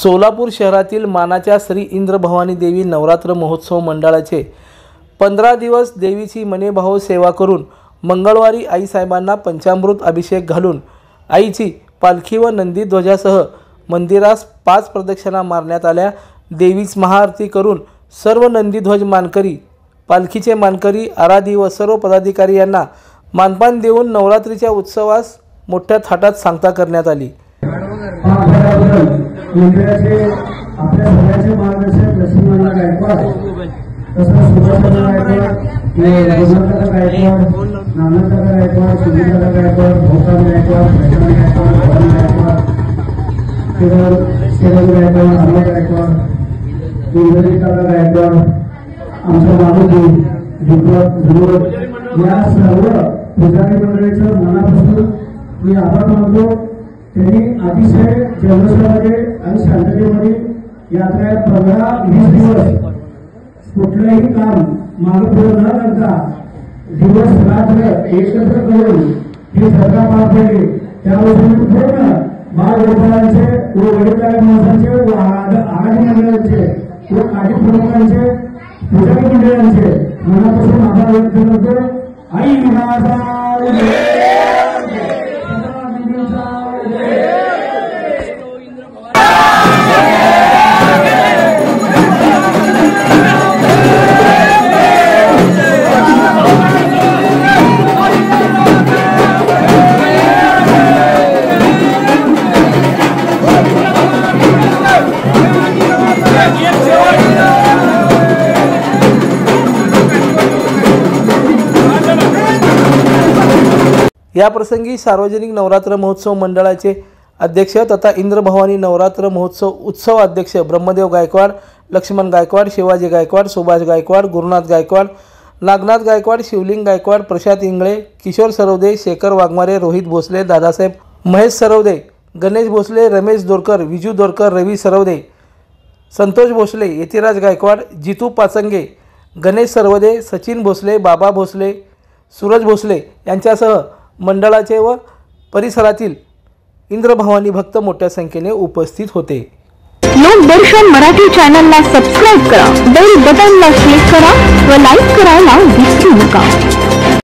सोलापूर शहरातील मानाच्या श्री इंद्रभवानी देवी नवरात्र महोत्सव मंडळाचे 15 दिवस देवीची मनेभाव सेवा करून मंगळवारी आईसाहेबांना पंचामृत अभिषेक घालून आईची पालखी व नंदीध्वजासह मंदिरास 5 प्रदक्षिणा मारण्यात आल्या। देवीची महाआरती करून सर्व नंदीध्वज मानकरी, पालखीचे मानकरी, आराधी व सर्व पदाधिकारी यांना मानपान देऊन नवरात्रीच्या उत्सवास मोठ्या थाटात सांगता करण्यात आली। आपल्या सगळ्यांचे मार्गदर्शक लक्ष्मीनारायण गायकवाड, तसंच सुभाषचंद्र गायकवाड, नानंददादा गायकवाड, सुनीलदादा गायकवाड, भोकाम गायकवाड, प्रशांत गायकवाड, भवन गायकवाड, केदार गायकवाड, अमर गायकवाड, इंद्रजीतदादा गायकवाड, आमच्या मानवी विद्वत या सर्व पुजारी मंडळीचं मनापासून मी आभार मानतो। त्यांनी अतिशय जल्लोषामध्ये आणि शांततेमध्ये यात्रा 15-20 दिवस कुठलंही काम मागे पुढे न करता दिवस रात्र एकत्र करून ही जत्रा पार पडली। त्यावेळी पूर्ण बाळगोपाळांचे व वडीलधारी माणसांचे व आराधी मंडळांचे व काही प्रमुखांचे, पुजारी मंडळांचे मनापासून आभार व्यक्त करतो। आई महाराजा या प्रसंगी सार्वजनिक नवरात्र महोत्सव मंडळाचे अध्यक्ष तथा इंद्रभवानी नवरात्र महोत्सव उत्सव अध्यक्ष ब्रह्मदेव गायकवाड, लक्ष्मण गायकवाड, शिवाजी गायकवाड, सुभाष गायकवाड, गुरुनाथ गायकवाड, नागनाथ गायकवाड, शिवलिंग गायकवाड, प्रशांत इंगळे, किशोर सरवदे, शेखर वाघमारे, रोहित भोसले, दादासाहेब, महेश सरवदे, गणेश भोसले, रमेश दोरकर, विजू दोरकर, रवी सरवदे, संतोष भोसले, यतिराज गायकवाड, जितू पाचंगे, गणेश सरवदे, सचिन भोसले, बाबा भोसले, सूरज भोसले यांच्यासह मंडळाचे व परिसरातील इंद्रभवानी भक्त मोठ्या संख्येने उपस्थित होते। लोकदर्शन मराठी चॅनलला सबस्क्राइब करा, बेल बटनला क्लिक करा व लाईक करायला विसरू नका।